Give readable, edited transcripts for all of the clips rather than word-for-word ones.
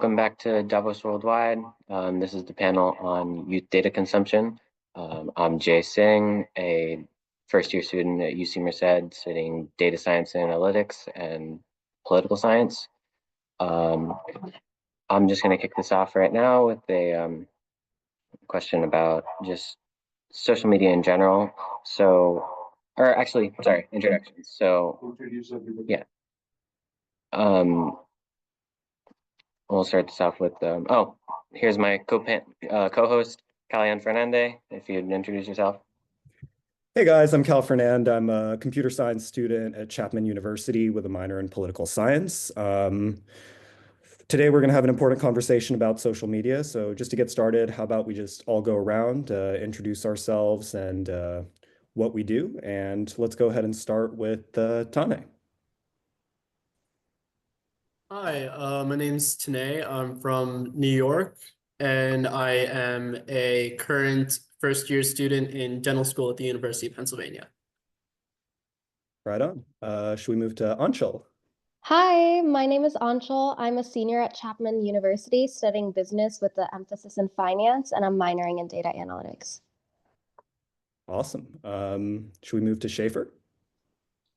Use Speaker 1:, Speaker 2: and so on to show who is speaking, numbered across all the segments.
Speaker 1: welcome back to Davos Worldwide. This is the panel on youth data consumption. I'm Jay Singh, a first-year student at UC Merced, studying data science and analytics and political science. I'm just going to kick this off right now with a question about just social media in general. Or actually, sorry, introductions. Yeah. We'll start this off with, here's my co-host, Calian Fernandez, if you'd introduce yourself.
Speaker 2: Hey guys, I'm Cal Fernand. I'm a computer science student at Chapman University with a minor in political science. Today we're going to have an important conversation about social media. So just to get started, how about we just all go around, introduce ourselves and what we do, and let's go ahead and start with Tane.
Speaker 3: Hi, my name's Tanae. I'm from New York, and I am a current first-year student in dental school at the University of Pennsylvania.
Speaker 2: Right on. Should we move to Anshul?
Speaker 4: Hi, my name is Anshul. I'm a senior at Chapman University studying business with the emphasis in finance, and I'm minoring in data analytics.
Speaker 2: Awesome. Should we move to Schaefer?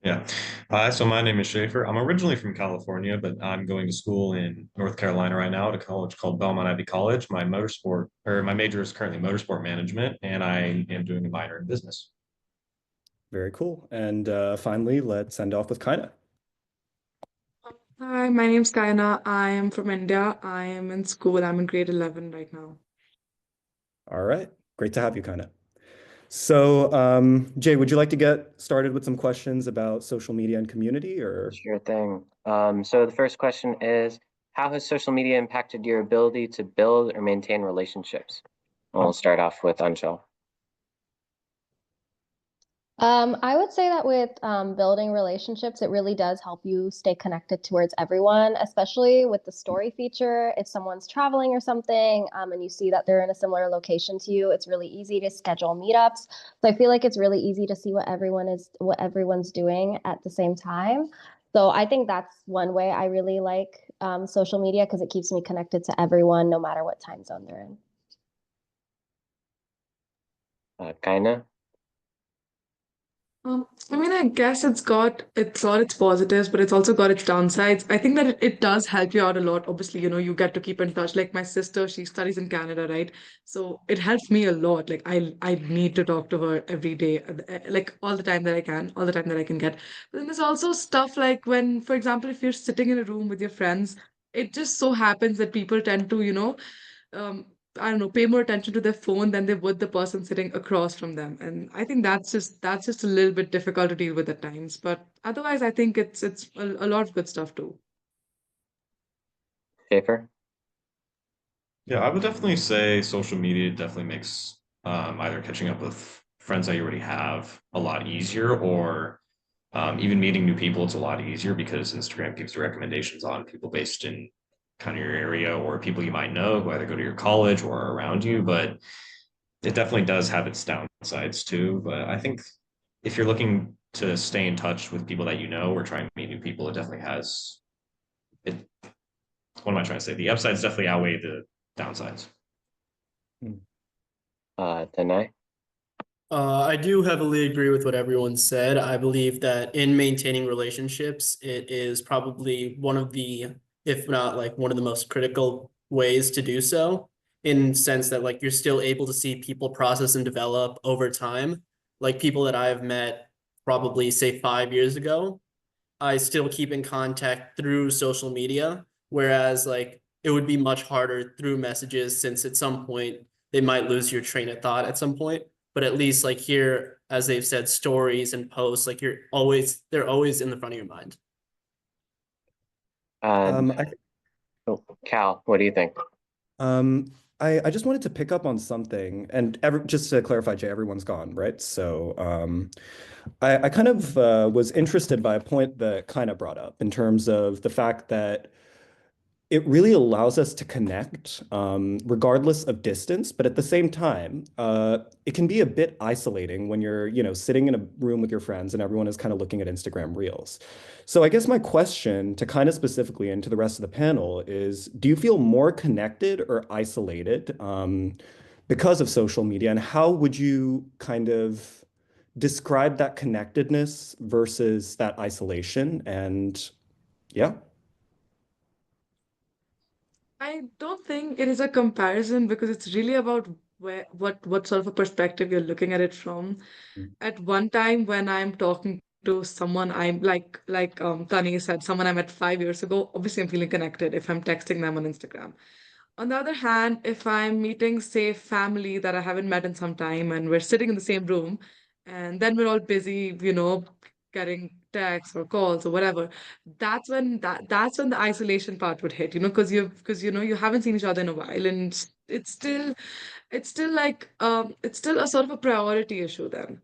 Speaker 5: Yeah. Hi, so my name is Schaefer. I'm originally from California, but I'm going to school in North Carolina right now at a college called Belmont Ivy College. My major is currently motorsport management, and I am doing a minor in business.
Speaker 2: Very cool. And finally, let's end off with Kaina.
Speaker 6: Hi, my name's Kaina. I am from India. I am in school. I'm in grade 11 right now.
Speaker 2: All right. Great to have you, Kaina. So, Jay, would you like to get started with some questions about social media and community, or?
Speaker 1: Sure thing. So the first question is, how has social media impacted your ability to build or maintain relationships? We'll start off with Anshul.
Speaker 4: I would say that with building relationships, it really does help you stay connected towards everyone, especially with the story feature. If someone's traveling or something, and you see that they're in a similar location to you, it's really easy to schedule meetups. So I feel like it's really easy to see what everyone's doing at the same time. So I think that's one way I really like social media, because it keeps me connected to everyone, no matter what time zone they're in.
Speaker 1: Kaina?
Speaker 6: I guess it's got its positives, but it's also got its downsides. I think that it does help you out a lot. Obviously, you get to keep in touch. Like my sister, she studies in Canada, right? So it helps me a lot. Like I need to talk to her every day, like all the time that I can, all the time that I can get. But then there's also stuff like when, for example, if you're sitting in a room with your friends, it just so happens that people tend to, um, I don't know, pay more attention to their phone than they would the person sitting across from them. And I think that's just a little bit difficult to deal with at times. But otherwise, I think it's a lot of good stuff too.
Speaker 1: Schaefer?
Speaker 5: Yeah, I would definitely say social media definitely makes either catching up with friends that you already have a lot easier, or even meeting new people, it's a lot easier because Instagram gives you recommendations on people based in kind of your area or people you might know who either go to your college or are around you. But it definitely does have its downsides too. But I think if you're looking to stay in touch with people that you know or try and meet new people, it definitely has it. What am I trying to say? The upsides definitely outweigh the downsides.
Speaker 1: Tanae?
Speaker 3: I do heavily agree with what everyone said. I believe that in maintaining relationships, it is probably one of the, if not like one of the most critical ways to do so, in sense that like you're still able to see people process and develop over time. Like people that I've met probably say 5 years ago, I still keep in contact through social media, whereas like it would be much harder through messages, since at some point they might lose your train of thought at some point. But at least like here, as they've said, stories and posts, like they're always in the front of your mind.
Speaker 1: Cal, what do you think?
Speaker 2: I just wanted to pick up on something, and just to clarify, Jay, everyone's gone, right? So I kind of was interested by a point that kind of brought up in terms of the fact that it really allows us to connect, regardless of distance. But at the same time, it can be a bit isolating when you're, sitting in a room with your friends and everyone is kind of looking at Instagram Reels. So I guess my question to kind of specifically and to the rest of the panel is, do you feel more connected or isolated, because of social media? And how would you kind of describe that connectedness versus that isolation? And yeah.
Speaker 6: I don't think it is a comparison because it's really about what sort of a perspective you're looking at it from. At one time when I'm talking to someone I'm Tani said, someone I met 5 years ago, obviously I'm feeling connected if I'm texting them on Instagram. On the other hand, if I'm meeting, say, family that I haven't met in some time and we're sitting in the same room and then we're all busy, getting texts or calls or whatever, that's when the isolation part would hit, because you haven't seen each other in a while and it's still a sort of a priority issue then.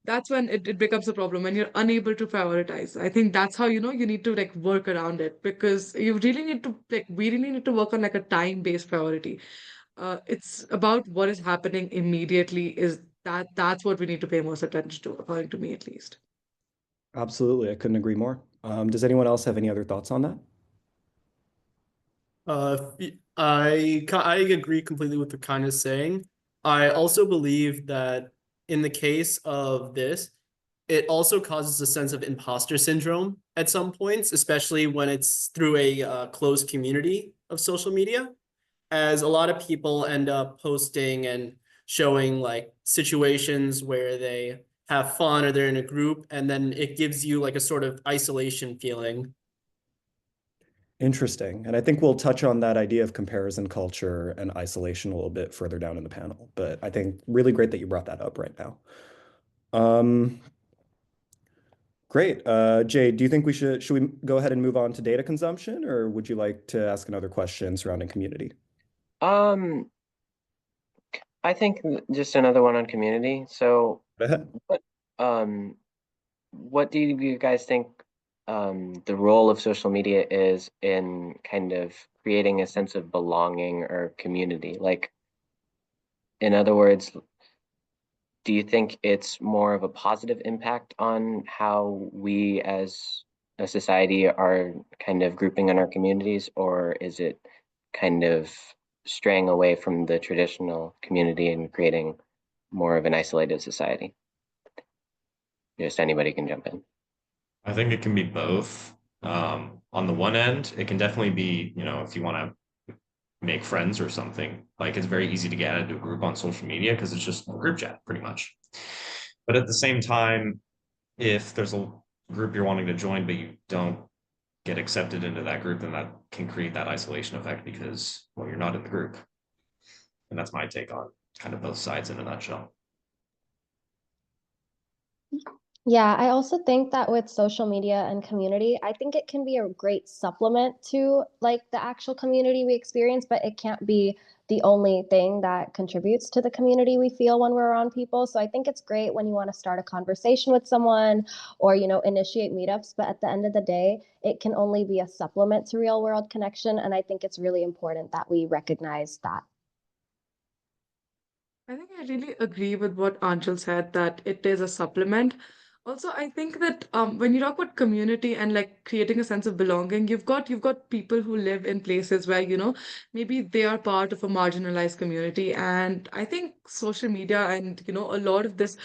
Speaker 6: That's when it becomes a problem when you're unable to prioritize. I think that's how you need to like work around it because you really need to like we really need to work on like a time-based priority. It's about what is happening immediately is that's what we need to pay most attention to, according to me at least.
Speaker 2: Absolutely. I couldn't agree more. Does anyone else have any other thoughts on that?
Speaker 3: I agree completely with what Kanye is saying. I also believe that in the case of this, it also causes a sense of imposter syndrome at some points, especially when it's through a closed community of social media, as a lot of people end up posting and showing like situations where they have fun or they're in a group, and then it gives you like a sort of isolation feeling.
Speaker 2: Interesting. And I think we'll touch on that idea of comparison culture and isolation a little bit further down in the panel. But I think really great that you brought that up right now. Um, Great. Jay, do you think should we go ahead and move on to data consumption, or would you like to ask another question surrounding community?
Speaker 1: Um, I think just another one on community. So
Speaker 2: Go ahead.
Speaker 1: what um what do you guys think the role of social media is in kind of creating a sense of belonging or community? Like, in other words, do you think it's more of a positive impact on how we as a society are kind of grouping in our communities, or is it kind of straying away from the traditional community and creating more of an isolated society? Just anybody can jump in.
Speaker 5: I think it can be both. On the one end, it can definitely be, if you want to make friends or something, like it's very easy to get into a group on social media because it's just a group chat pretty much. But at the same time, if there's a group you're wanting to join, but you don't get accepted into that group, then that can create that isolation effect because, well, you're not in the group. And that's my take on kind of both sides in a nutshell.
Speaker 4: Yeah, I also think that with social media and community, I think it can be a great supplement to like the actual community we experience, but it can't be the only thing that contributes to the community we feel when we're around people. So I think it's great when you want to start a conversation with someone or, initiate meetups, but at the end of the day, it can only be a supplement to real world connection. And I think it's really important that we recognize that.
Speaker 6: I think I really agree with what Anshul said that it is a supplement. Also, I think that when you talk about community and like creating a sense of belonging, you've got people who live in places where maybe they are part of a marginalized community, and I think social media and a lot of this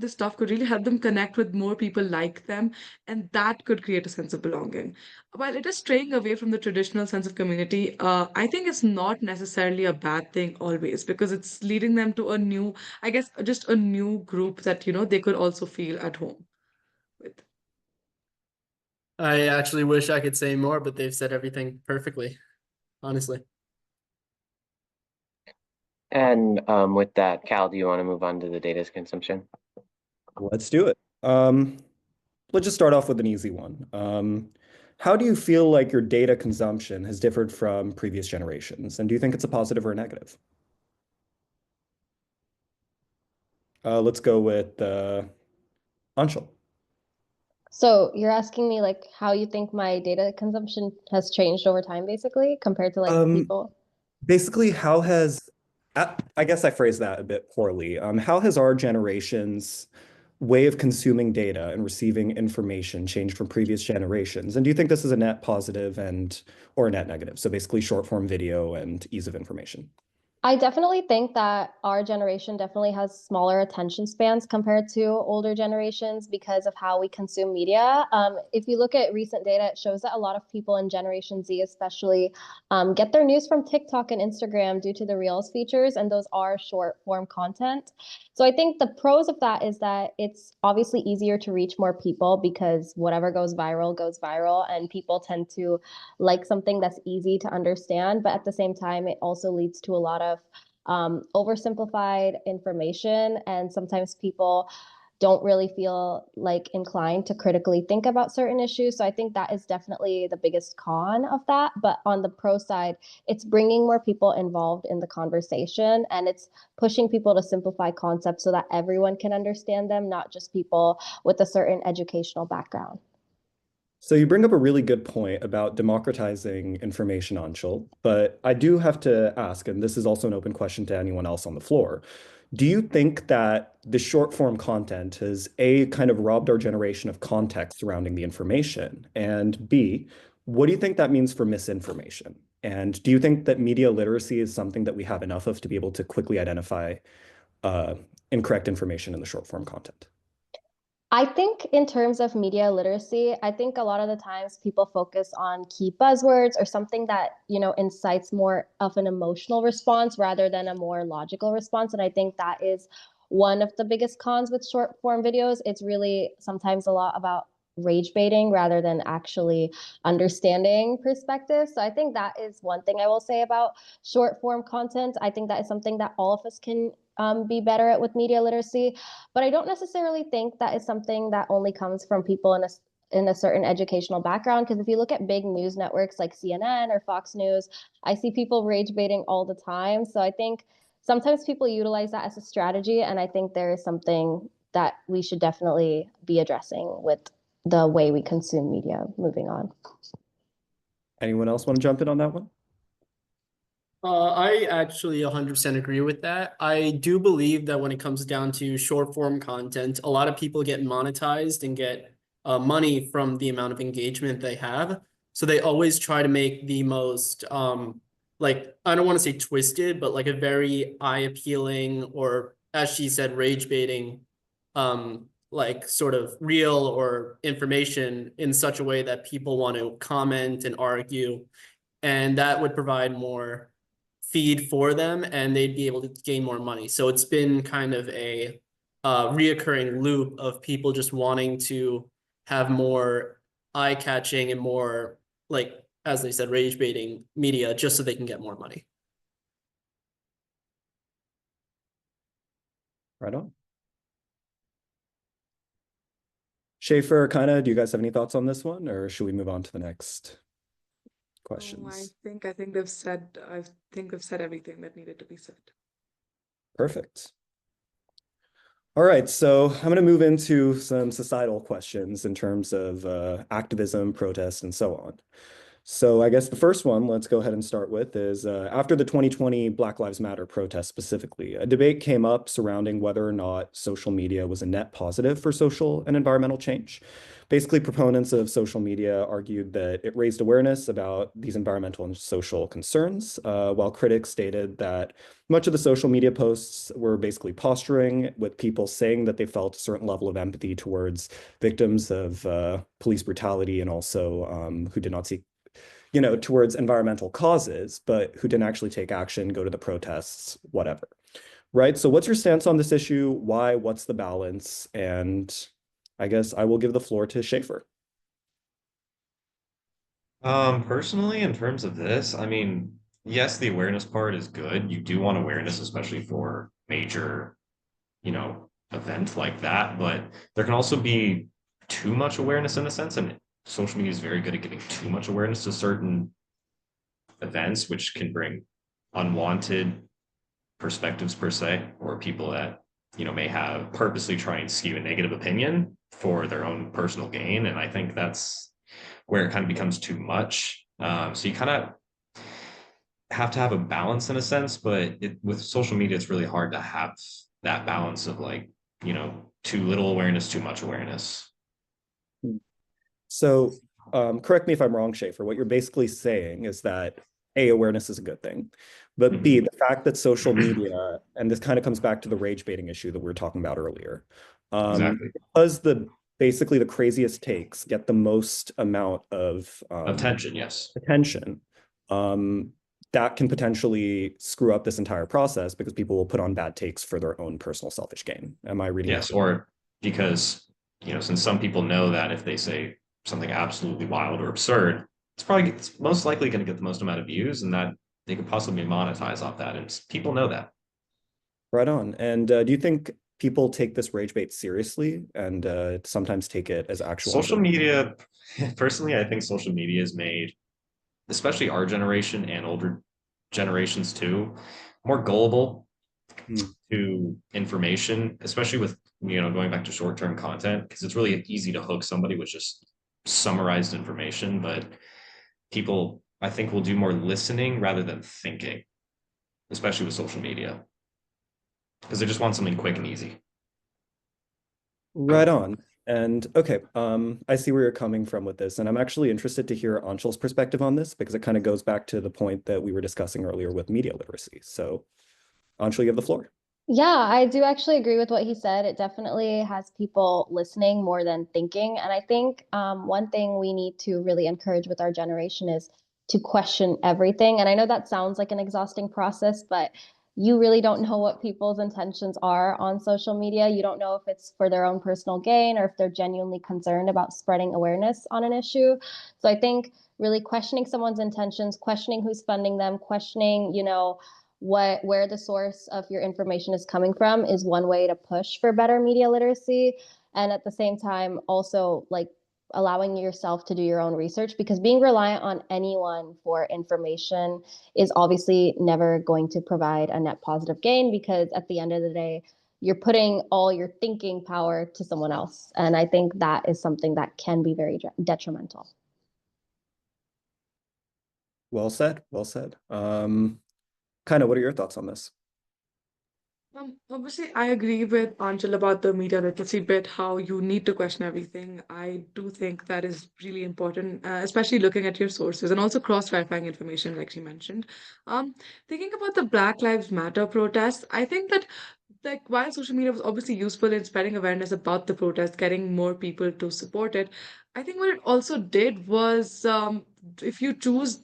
Speaker 6: stuff could really help them connect with more people like them, and that could create a sense of belonging. While it is straying away from the traditional sense of community, I think it's not necessarily a bad thing always because it's leading them to I guess, just a new group that, they could also feel at home with.
Speaker 3: I actually wish I could say more, but they've said everything perfectly, honestly.
Speaker 1: And with that, Cal, do you want to move on to the data consumption?
Speaker 2: Let's do it. Let's just start off with an easy one. How do you feel like your data consumption has differed from previous generations? And do you think it's a positive or a negative? Let's go with Anshul.
Speaker 4: So you're asking me like how you think my data consumption has changed over time, basically, compared to like
Speaker 2: Um,
Speaker 4: people?
Speaker 2: Basically, how has, I guess I phrased that a bit poorly. How has our generation's way of consuming data and receiving information changed from previous generations? And do you think this is a net positive and or a net negative? So basically short form video and ease of information.
Speaker 4: I definitely think that our generation definitely has smaller attention spans compared to older generations because of how we consume media. If you look at recent data, it shows that a lot of people in Generation Z, especially, get their news from TikTok and Instagram due to the Reels features, and those are short form content. So I think the pros of that is that it's obviously easier to reach more people because whatever goes viral, and people tend to like something that's easy to understand. But at the same time, it also leads to a lot of oversimplified information. And sometimes people don't really feel like inclined to critically think about certain issues. So I think that is definitely the biggest con of that. But on the pro side, it's bringing more people involved in the conversation, and it's pushing people to simplify concepts so that everyone can understand them, not just people with a certain educational background.
Speaker 2: So you bring up a really good point about democratizing information, Anshul, but I do have to ask, and this is also an open question to anyone else on the floor. Do you think that the short form content has A, kind of robbed our generation of context surrounding the information? And B, what do you think that means for misinformation? And do you think that media literacy is something that we have enough of to be able to quickly identify uh, incorrect information in the short form content?
Speaker 4: I think in terms of media literacy, I think a lot of the times people focus on key buzzwords or something that, incites more of an emotional response rather than a more logical response. And I think that is one of the biggest cons with short form videos. It's really sometimes a lot about rage baiting rather than actually understanding perspective. So I think that is one thing I will say about short form content. I think that is something that all of us can be better at with media literacy. But I don't necessarily think that is something that only comes from people in a certain educational background. Because if you look at big news networks like CNN or Fox News, I see people rage baiting all the time. So I think sometimes people utilize that as a strategy, and I think there is something that we should definitely be addressing with the way we consume media. Moving on.
Speaker 2: Anyone else want to jump in on that one?
Speaker 3: I actually 100% agree with that. I do believe that when it comes down to short form content, a lot of people get monetized and get money from the amount of engagement they have. So they always try to make the most, like, I don't want to say twisted, but like a very eye appealing, or as she said, rage baiting, like sort of real or information in such a way that people want to comment and argue. And that would provide more feed for them, and they'd be able to gain more money. So it's been kind of a reoccurring loop of people just wanting to have more eye-catching and more, like, as they said, rage baiting media just so they can get more money.
Speaker 2: Right on. Schaefer, kind of, do you guys have any thoughts on this one, or should we move on to the next
Speaker 6: No,
Speaker 2: questions?
Speaker 6: I think they've said everything that needed to be said.
Speaker 2: Perfect. All right, so I'm going to move into some societal questions in terms of activism, protest, and so on. So I guess the first one, let's go ahead and start with, is after the 2020 Black Lives Matter protests specifically, a debate came up surrounding whether or not social media was a net positive for social and environmental change. Basically, proponents of social media argued that it raised awareness about these environmental and social concerns, while critics stated that much of the social media posts were basically posturing, with people saying that they felt a certain level of empathy towards victims of police brutality and also who did not seek towards environmental causes, but who didn't actually take action, go to the protests, whatever. Right? So what's your stance on this issue? Why? What's the balance? And I guess I will give the floor to Schaefer.
Speaker 5: Personally, in terms of this, I mean, yes, the awareness part is good. You do want awareness, especially for major, event like that, but there can also be too much awareness in a sense, and social media is very good at giving too much awareness to certain events, which can bring unwanted perspectives per se, or people that may have purposely try and skew a negative opinion for their own personal gain. And I think that's where it kind of becomes too much. So you kind of have to have a balance in a sense, but with social media, it's really hard to have that balance of like, too little awareness, too much awareness.
Speaker 2: So correct me if I'm wrong, Schaefer. What you're basically saying is that A, awareness is a good thing, but B, the fact that social media, and this kind of comes back to the rage baiting issue that we were talking about earlier,
Speaker 5: Exactly.
Speaker 2: because basically the craziest takes get the most amount of
Speaker 5: Attention, yes.
Speaker 2: attention, that can potentially screw up this entire process because people will put on bad takes for their own personal selfish gain. Am I reading
Speaker 5: Yes,
Speaker 2: that?
Speaker 5: or because, since some people know that if they say something absolutely wild or absurd, it's most likely going to get the most amount of views, and that they could possibly monetize off that. And people know that.
Speaker 2: Right on. And do you think people take this rage bait seriously and sometimes take it as actual
Speaker 5: Social
Speaker 2: information?
Speaker 5: media, personally, I think social media has made, especially our generation and older generations too, more gullible to information, especially with, going back to short-term content, because it's really easy to hook somebody with just summarized information. But people, I think, will do more listening rather than thinking, especially with social media, because they just want something quick and easy.
Speaker 2: Right on. And okay, I see where you're coming from with this, and I'm actually interested to hear Anshul's perspective on this because it kind of goes back to the point that we were discussing earlier with media literacy. So, Anshul, you have the floor.
Speaker 4: Yeah, I do actually agree with what he said. It definitely has people listening more than thinking. And I think one thing we need to really encourage with our generation is to question everything. And I know that sounds like an exhausting process, but you really don't know what people's intentions are on social media. You don't know if it's for their own personal gain or if they're genuinely concerned about spreading awareness on an issue. So I think really questioning someone's intentions, questioning who's funding them, questioning, where the source of your information is coming from is one way to push for better media literacy. And at the same time, also like allowing yourself to do your own research, because being reliant on anyone for information is obviously never going to provide a net positive gain, because at the end of the day, you're putting all your thinking power to someone else. And I think that is something that can be very detrimental.
Speaker 2: Well said. Well said. Kind of, what are your thoughts on this?
Speaker 6: Obviously, I agree with Anjal about the media literacy bit, how you need to question everything. I do think that is really important, especially looking at your sources and also cross-verifying information, like she mentioned. Um, Thinking about the Black Lives Matter protests, I think that like while social media was obviously useful in spreading awareness about the protest, getting more people to support it, I think what it also did was if you choose,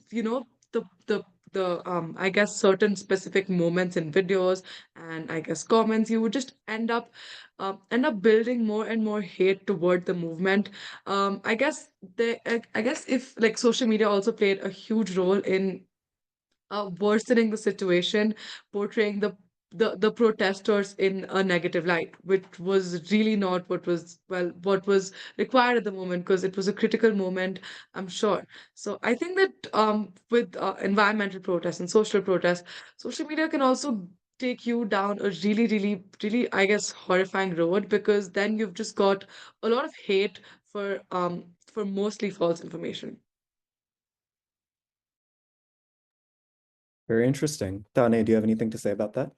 Speaker 6: the I guess certain specific moments in videos and I guess comments, you would just end up building more and more hate toward the movement. I guess if like social media also played a huge role in worsening the situation, portraying the protesters in a negative light, which was really not what was required at the moment, because it was a critical moment, I'm sure. So I think that with environmental protests and social protests, social media can also take you down a really, really, really, I guess, horrifying road, because then you've just got a lot of hate for mostly false information.
Speaker 2: Very interesting. Dane, do you have anything to say about that?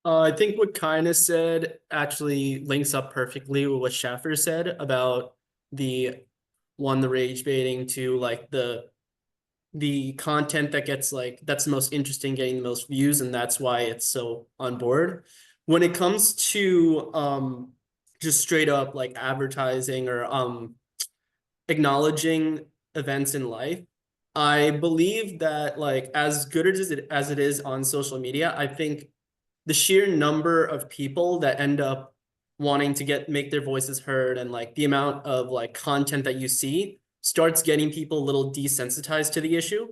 Speaker 3: I think what Kyna said actually links up perfectly with what Schaffer said about the the rage baiting, to like the content that gets like that's the most interesting, getting the most views, and that's why it's so on board. When it comes to just straight up like advertising or acknowledging events in life, I believe that like as good as it is on social media, I think the sheer number of people that end up wanting to make their voices heard, and like the amount of like content that you see starts getting people a little desensitized to the issue,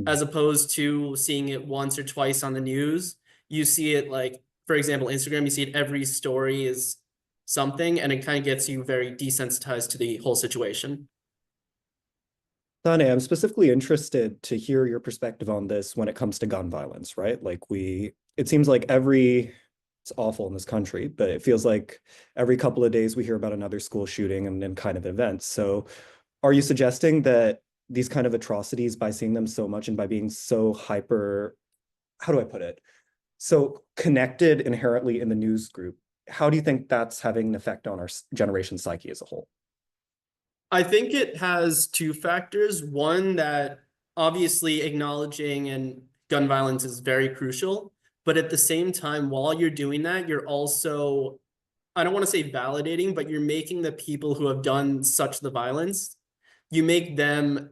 Speaker 3: as opposed to seeing it once or twice on the news. You see it like, for example, Instagram, you see it every story is something, and it kind of gets you very desensitized to the whole situation.
Speaker 2: Dane, I'm specifically interested to hear your perspective on this when it comes to gun violence, right? It seems like every It's awful in this country, but it feels like every couple of days we hear about another school shooting and kind of events. So are you suggesting that these kind of atrocities, by seeing them so much and by being so hyper, how do I put it? So connected inherently in the news group, how do you think that's having an effect on our generation psyche as a whole?
Speaker 3: I think it has two factors. One, that obviously acknowledging and gun violence is very crucial, but at the same time, while you're doing that, you're also, I don't want to say validating, but you're making the people who have done such the violence, you make them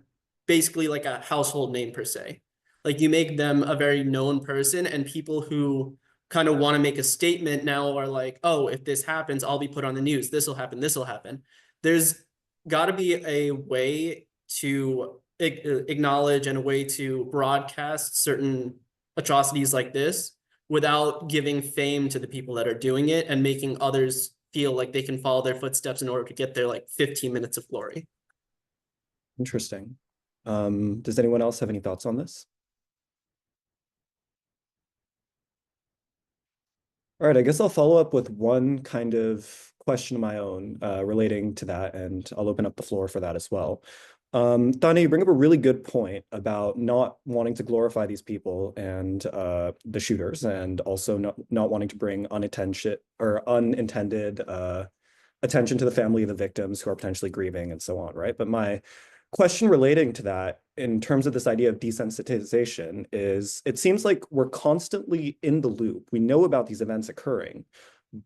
Speaker 3: basically like a household name per se. Like you make them a very known person, and people who kind of want to make a statement now are like, oh, if this happens, I'll be put on the news. This will happen. This will happen. There's got to be a way to acknowledge and a way to broadcast certain atrocities like this without giving fame to the people that are doing it and making others feel like they can follow their footsteps in order to get their like 15 minutes of glory.
Speaker 2: Interesting. Does anyone else have any thoughts on this? All right, I guess I'll follow up with one kind of question of my own relating to that, and I'll open up the floor for that as well. Dani, you bring up a really good point about not wanting to glorify these people and the shooters, and also not wanting to bring unintended attention to the family of the victims who are potentially grieving and so on, right? But my question relating to that, in terms of this idea of desensitization, is it seems like we're constantly in the loop. We know about these events occurring,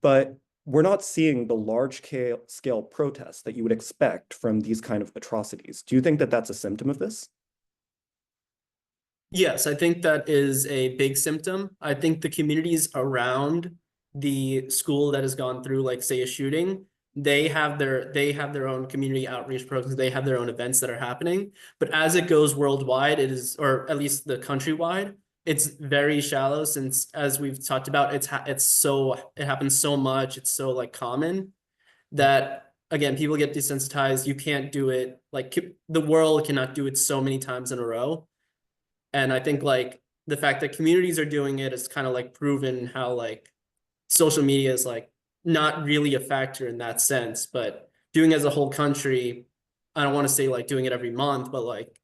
Speaker 2: but we're not seeing the large scale protests that you would expect from these kind of atrocities. Do you think that that's a symptom of this?
Speaker 3: Yes, I think that is a big symptom. I think the communities around the school that has gone through, like, say, a shooting, they have their own community outreach programs, they have their own events that are happening. But as it goes worldwide, it is, or at least the countrywide, it's very shallow, since as we've talked about, it happens so much, it's so like common that again, people get desensitized. You can't do it, like the world cannot do it so many times in a row. And I think like the fact that communities are doing it is kind of like proven how like social media is like not really a factor in that sense, but doing as a whole country, I don't want to say like doing it every month, but like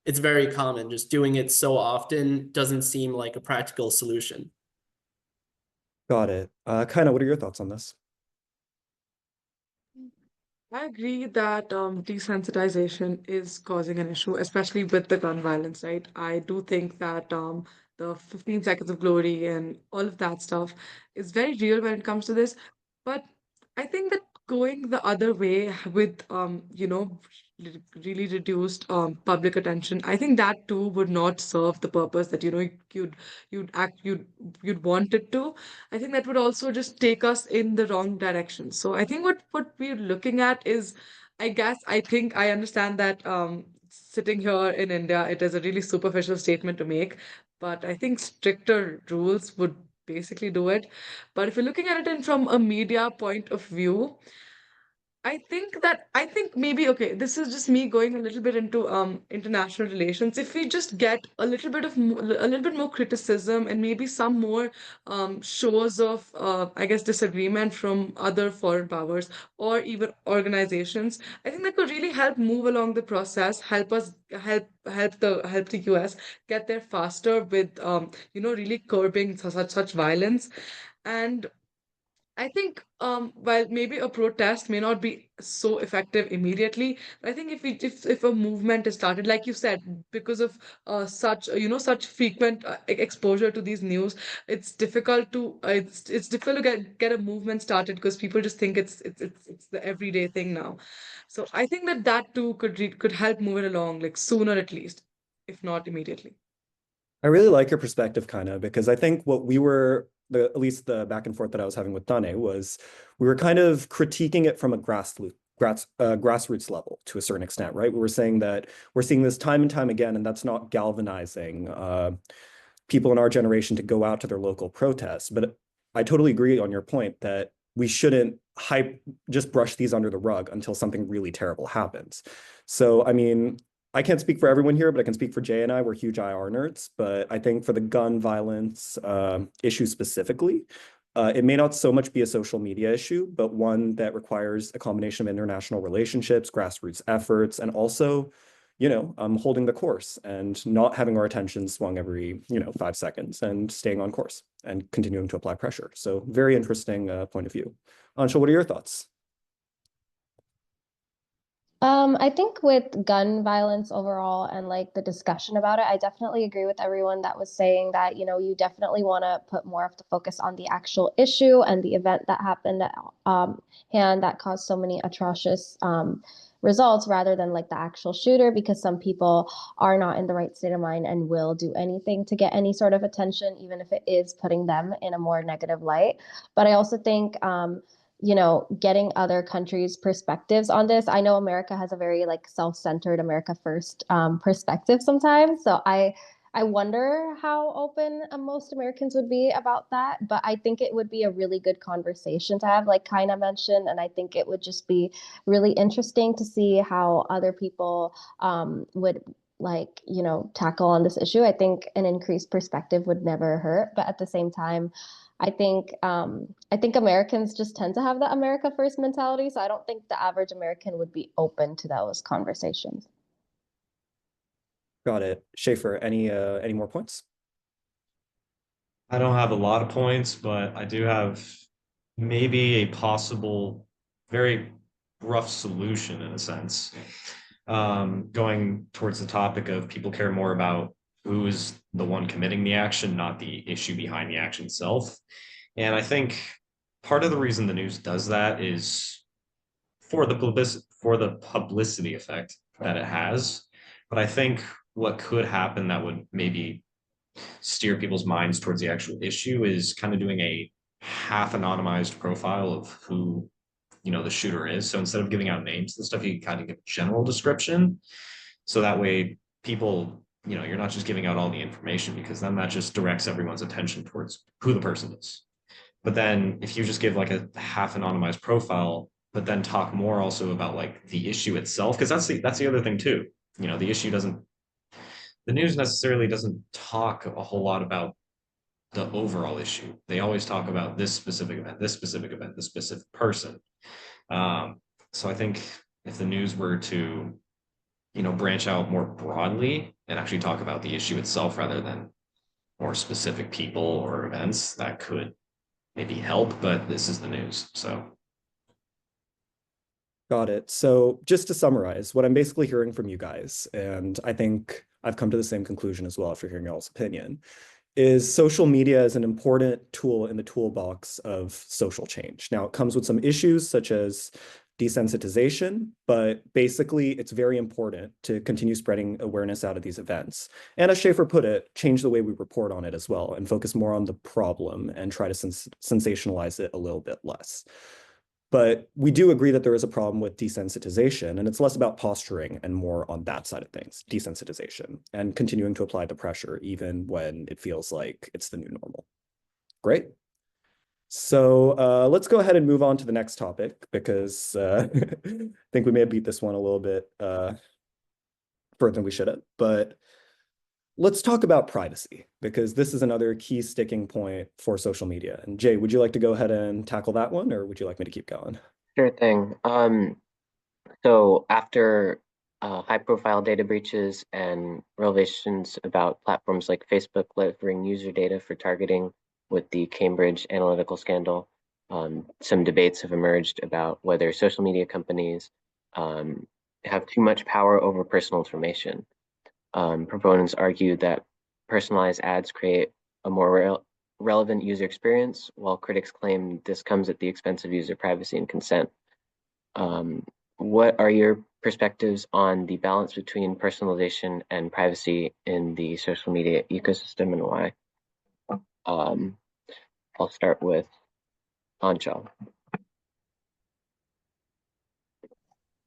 Speaker 3: it's very common. Just doing it so often doesn't seem like a practical solution.
Speaker 2: Got it. Kind of, what are your thoughts on this?
Speaker 6: I agree that desensitization is causing an issue, especially with the gun violence, right? I do think that the 15 seconds of glory and all of that stuff is very real when it comes to this. But I think that going the other way with really reduced public attention, I think that too would not serve the purpose that you'd want it to. I think that would also just take us in the wrong direction. So I think what we're looking at is, I think I understand that sitting here in India, it is a really superficial statement to make, but I think stricter rules would basically do it. But if you're looking at it in from a media point of view, I think maybe, okay, this is just me going a little bit into international relations. If we just get a little bit more criticism and maybe some more shows of I guess disagreement from other foreign powers or even organizations, I think that could really help move along the process, help the US get there faster with really curbing such violence. And I think while maybe a protest may not be so effective immediately, I think if a movement is started, like you said, because of such frequent exposure to these news, it's difficult to get a movement started because people just think it's the everyday thing now. So I think that too could help move it along, like sooner at least, if not immediately.
Speaker 2: I really like your perspective, kind of, because I think what we were, at least the back and forth that I was having with Dane, was we were kind of critiquing it from a grassroots level to a certain extent, right? We were saying that we're seeing this time and time again, and that's not galvanizing people in our generation to go out to their local protests. But I totally agree on your point that we shouldn't just brush these under the rug until something really terrible happens. So, I mean, I can't speak for everyone here, but I can speak for Jay and I. We're huge IR nerds, but I think for the gun violence issue specifically, It may not so much be a social media issue, but one that requires a combination of international relationships, grassroots efforts, and also, holding the course and not having our attention swung every, 5 seconds and staying on course and continuing to apply pressure. So very interesting point of view. Anshul, what are your thoughts?
Speaker 4: I think with gun violence overall and like the discussion about it, I definitely agree with everyone that was saying that, you definitely want to put more of the focus on the actual issue and the event that happened at hand that caused so many atrocious results rather than like the actual shooter, because some people are not in the right state of mind and will do anything to get any sort of attention, even if it is putting them in a more negative light. But I also think getting other countries' perspectives on this. I know America has a very like self-centered America first perspective sometimes. So I wonder how open most Americans would be about that. But I think it would be a really good conversation to have, like Kaina mentioned. And I think it would just be really interesting to see how other people would like, tackle on this issue. I think an increased perspective would never hurt. But at the same time, I think Americans just tend to have the America first mentality, so I don't think the average American would be open to those conversations.
Speaker 2: Got it. Schaefer, any more points?
Speaker 5: I don't have a lot of points, but I do have maybe a possible, very rough solution in a sense. Going towards the topic of people care more about who is the one committing the action, not the issue behind the action itself. And I think part of the reason the news does that is for the publicity effect that it has. But I think what could happen that would maybe steer people's minds towards the actual issue is kind of doing a half anonymized profile of who the shooter is. So instead of giving out names and stuff, you can kind of give a general description. So that way people, you're not just giving out all the information, because then that just directs everyone's attention towards who the person is. But then if you just give like a half anonymized profile, but then talk more also about like the issue itself, because that's the other thing too. The news necessarily doesn't talk a whole lot about the overall issue. They always talk about this specific event, this specific event, this specific person. So I think if the news were to, branch out more broadly and actually talk about the issue itself rather than more specific people or events, that could maybe help, but this is the news. So
Speaker 2: Got it. So just to summarize, what I'm basically hearing from you guys, and I think I've come to the same conclusion as well after hearing y'all's opinion, is social media is an important tool in the toolbox of social change. Now, it comes with some issues such as desensitization, but basically it's very important to continue spreading awareness out of these events. And as Schaefer put it, change the way we report on it as well and focus more on the problem and try to sensationalize it a little bit less. But we do agree that there is a problem with desensitization, and it's less about posturing and more on that side of things, desensitization, and continuing to apply the pressure even when it feels like it's the new normal. Great. So let's go ahead and move on to the next topic, because I think we may have beat this one a little bit further than we should have. But let's talk about privacy, because this is another key sticking point for social media. And Jay, would you like to go ahead and tackle that one, or would you like me to keep going?
Speaker 1: Sure thing. So after high-profile data breaches and revelations about platforms like Facebook leveraging user data for targeting with the Cambridge Analytical scandal, some debates have emerged about whether social media companies have too much power over personal information. Proponents argue that personalized ads create a more relevant user experience, while critics claim this comes at the expense of user privacy and consent. What are your perspectives on the balance between personalization and privacy in the social media ecosystem, and why? I'll start with Anshul.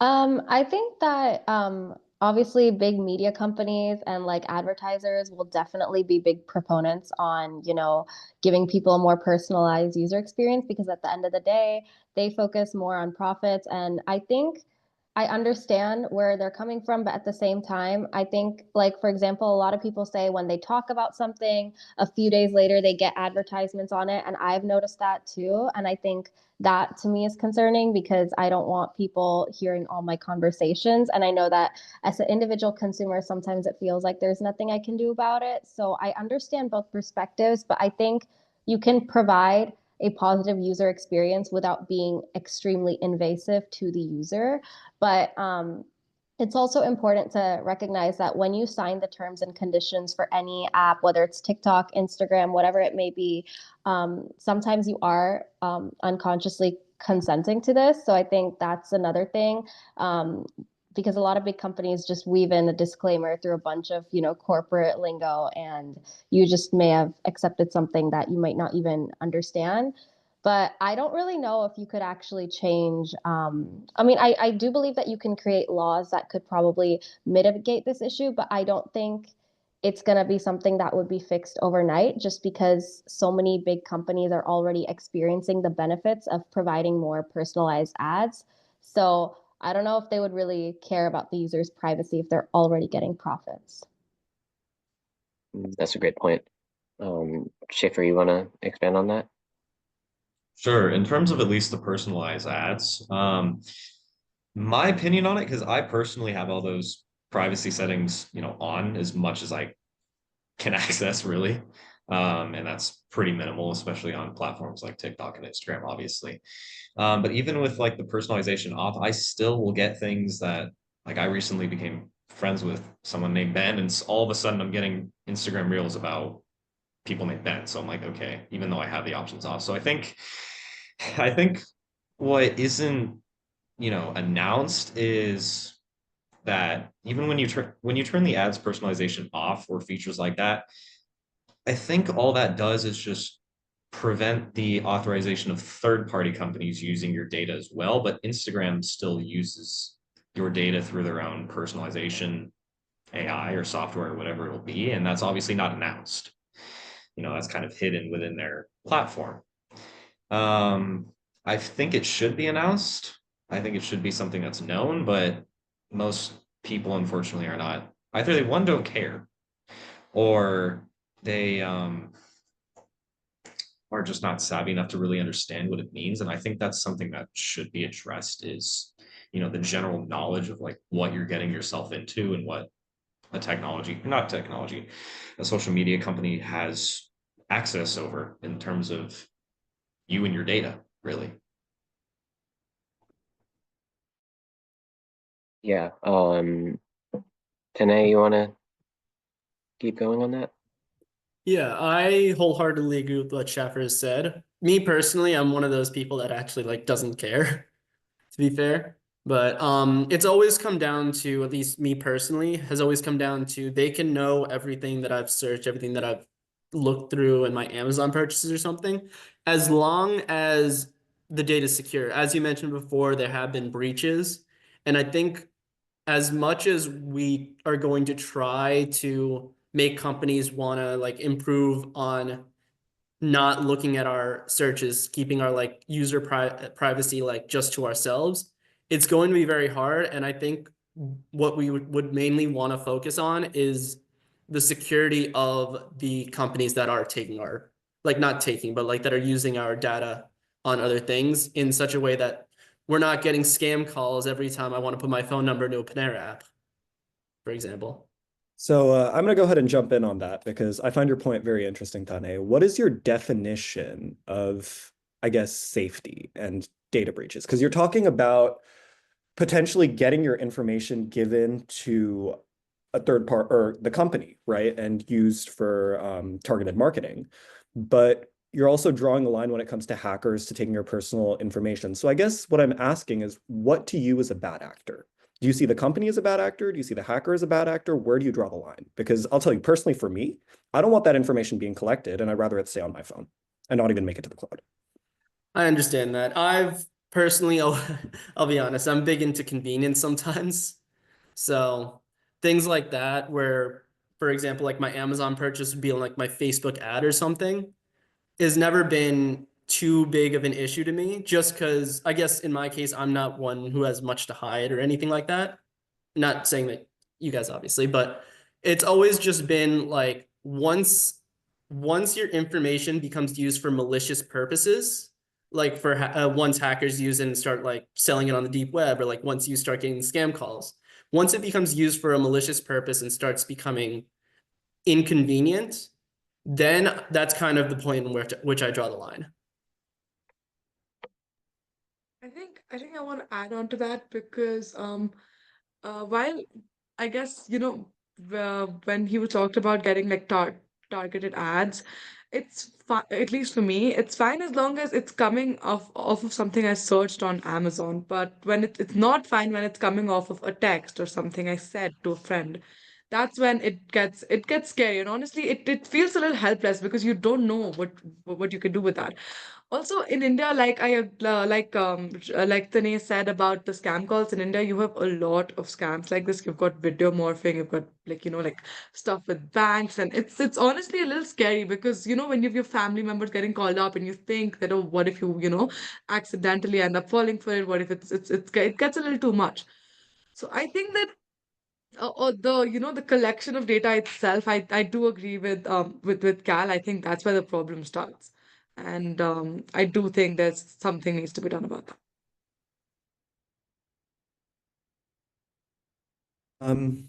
Speaker 4: I think that obviously big media companies and like advertisers will definitely be big proponents on, giving people a more personalized user experience, because at the end of the day, they focus more on profits. And I think I understand where they're coming from, but at the same time, I think, like, for example, a lot of people say when they talk about something, a few days later, they get advertisements on it. And I've noticed that too. And I think that to me is concerning because I don't want people hearing all my conversations. And I know that as an individual consumer, sometimes it feels like there's nothing I can do about it. So I understand both perspectives, but I think you can provide a positive user experience without being extremely invasive to the user. But it's also important to recognize that when you sign the terms and conditions for any app, whether it's TikTok, Instagram, whatever it may be, sometimes you are unconsciously consenting to this. So I think that's another thing. Because a lot of big companies just weave in a disclaimer through a bunch of, corporate lingo, and you just may have accepted something that you might not even understand. But I don't really know if you could actually change. I mean, I do believe that you can create laws that could probably mitigate this issue, but I don't think it's going to be something that would be fixed overnight just because so many big companies are already experiencing the benefits of providing more personalized ads. So I don't know if they would really care about the user's privacy if they're already getting profits.
Speaker 1: That's a great point. Schaefer, you want to expand on that?
Speaker 5: Sure. In terms of at least the personalized ads, my opinion on it, because I personally have all those privacy settings, on as much as I can access really. And that's pretty minimal, especially on platforms like TikTok and Instagram, obviously. But even with like the personalization off, I still will get things that like I recently became friends with someone named Ben, and all of a sudden I'm getting Instagram reels about people named Ben. So I'm like, okay, even though I have the options off. So I think what isn't, announced is that even when you turn the ads personalization off or features like that, I think all that does is just prevent the authorization of third-party companies using your data as well, but Instagram still uses your data through their own personalization AI or software or whatever it'll be, and that's obviously not announced. That's kind of hidden within their platform. Um, I think it should be announced. I think it should be something that's known, but most people unfortunately are not. Either they one don't care, or they are just not savvy enough to really understand what it means. And I think that's something that should be addressed is, the general knowledge of like what you're getting yourself into and what not technology, a social media company has access over in terms of you and your data, really.
Speaker 1: Yeah. Tanae, you want to keep going on that?
Speaker 3: Yeah, I wholeheartedly agree with what Shaffer has said. Me personally, I'm one of those people that actually like doesn't care, to be fair. But it's always come down to, at least me personally, has always come down to they can know everything that I've searched, everything that I've looked through in my Amazon purchases or something, as long as the data is secure. As you mentioned before, there have been breaches. And I think as much as we are going to try to make companies want to like improve on not looking at our searches, keeping our like user privacy like just to ourselves, it's going to be very hard. And I think what we would mainly want to focus on is the security of the companies that are taking our, like not taking, but like that are using our data on other things in such a way that we're not getting scam calls every time I want to put my phone number into a Panera app, for example.
Speaker 2: So I'm going to go ahead and jump in on that because I find your point very interesting, Tane. What is your definition of, I guess, safety and data breaches? Because you're talking about potentially getting your information given to a third part or the company, right? And used for targeted marketing. But you're also drawing a line when it comes to hackers to taking your personal information. So I guess what I'm asking is, what to you is a bad actor? Do you see the company as a bad actor? Do you see the hacker as a bad actor? Where do you draw the line? Because I'll tell you personally, for me, I don't want that information being collected, and I'd rather it stay on my phone and not even make it to the cloud.
Speaker 3: I understand that. I've personally, I'll be honest, I'm big into convenience sometimes. So things like that, where, for example, like my Amazon purchase would be like my Facebook ad or something, has never been too big of an issue to me, just because I guess in my case, I'm not one who has much to hide or anything like that. Not saying that you guys obviously, but it's always just been like once your information becomes used for malicious purposes, like for once hackers use it and start like selling it on the deep web, or like once you start getting scam calls, once it becomes used for a malicious purpose and starts becoming inconvenient, then that's kind of the point in which I draw the line.
Speaker 6: I think I want to add on to that because while I guess when he was talked about getting like targeted ads, it's fine. At least for me, it's fine as long as it's coming off of something I searched on Amazon. But when it's not fine when it's coming off of a text or something I said to a friend. That's when it gets scary. And honestly, it feels a little helpless because you don't know what you can do with that. Also, in India, like Tanay said about the scam calls in India, you have a lot of scams like this. You've got video morphing, you've got like stuff with banks, and it's honestly a little scary because when you have your family members getting called up and you think that, oh, what if you accidentally end up falling for it? What if it gets a little too much? So I think that the collection of data itself, I do agree with Cal. I think that's where the problem starts, and I do think there's something needs to be done about that.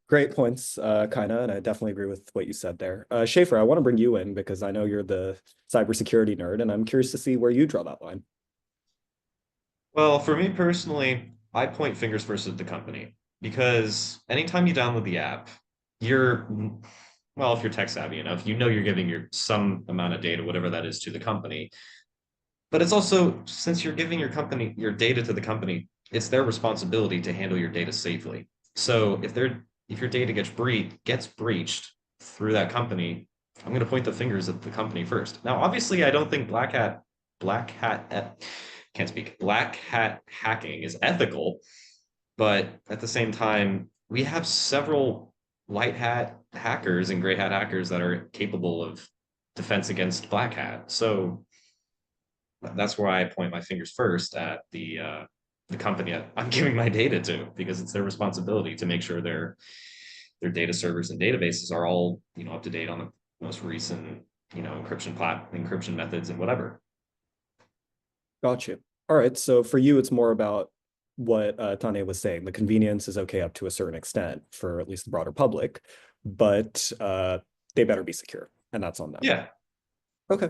Speaker 2: Great points, Kaina, and I definitely agree with what you said there. Schaefer, I want to bring you in because I know you're the cybersecurity nerd, and I'm curious to see where you draw that line.
Speaker 5: Well, for me personally, I point fingers first at the company because anytime you download the app, you're, well, if you're tech savvy enough, you know you're giving your some amount of data, whatever that is, to the company. But it's also, since you're giving your data to the company, it's their responsibility to handle your data safely. So if your data gets breached through that company, I'm going to point the fingers at the company first. Now, obviously, I don't think can't speak, black hat hacking is ethical, but at the same time, we have several light hat hackers and gray hat hackers that are capable of defense against black hat. So that's why I point my fingers first at the company I'm giving my data to, because it's their responsibility to make sure their data servers and databases are all up to date on the most recent encryption methods and whatever.
Speaker 2: Gotcha. All right. So for you, it's more about what Tanya was saying. The convenience is okay up to a certain extent for at least the broader public, but they better be secure, and that's on them.
Speaker 5: Yeah.
Speaker 2: Okay.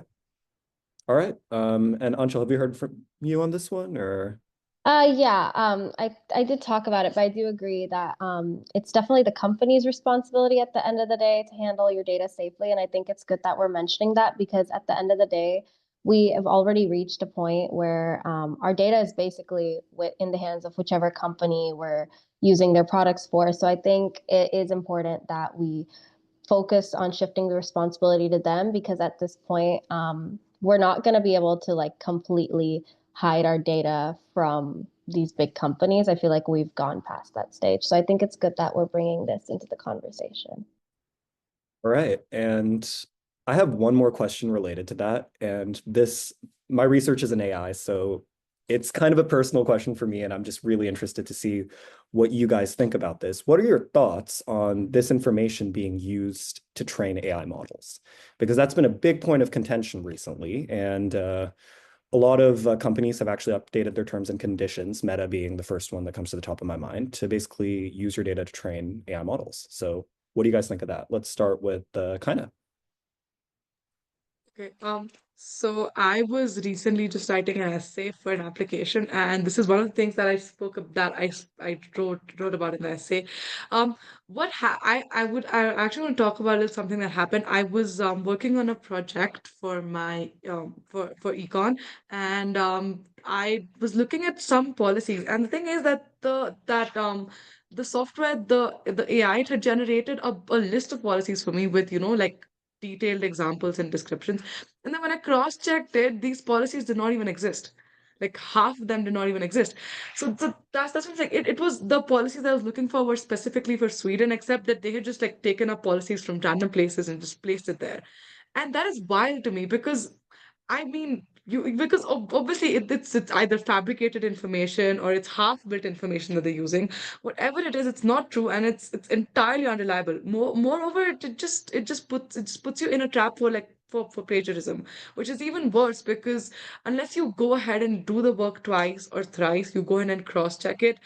Speaker 2: All right. And Anshul, have you heard from you on this one, or?
Speaker 4: Yeah, I did talk about it, but I do agree that it's definitely the company's responsibility at the end of the day to handle your data safely. And I think it's good that we're mentioning that because at the end of the day, we have already reached a point where our data is basically in the hands of whichever company we're using their products for. So I think it is important that we focus on shifting the responsibility to them because at this point, we're not going to be able to like completely hide our data from these big companies. I feel like we've gone past that stage. So I think it's good that we're bringing this into the conversation.
Speaker 2: All right. And I have one more question related to that. And my research is in AI, so it's kind of a personal question for me, and I'm just really interested to see what you guys think about this. What are your thoughts on this information being used to train AI models? Because that's been a big point of contention recently, and a lot of companies have actually updated their terms and conditions, Meta being the first one that comes to the top of my mind, to basically use your data to train AI models. So what do you guys think of that? Let's start with Kaina.
Speaker 6: Okay. So I was recently just writing an essay for an application, and this is one of the things that I wrote about in the essay. What I actually want to talk about is something that happened. I was working on a project for my for econ, and I was looking at some policies, and the thing is that the software, the AI, it had generated a list of policies for me with like detailed examples and descriptions. And then when I cross-checked it, these policies did not even exist. Like half of them did not even exist. So that's what I'm saying. It was the policies I was looking for were specifically for Sweden, except that they had just like taken up policies from random places and just placed it there. And that is wild to me because I mean, because obviously it's either fabricated information or it's half-built information that they're using. Whatever it is, it's not true, and it's entirely unreliable. Moreover, it just puts you in a trap for like for plagiarism, which is even worse because unless you go ahead and do the work twice or thrice, you go in and cross-check it,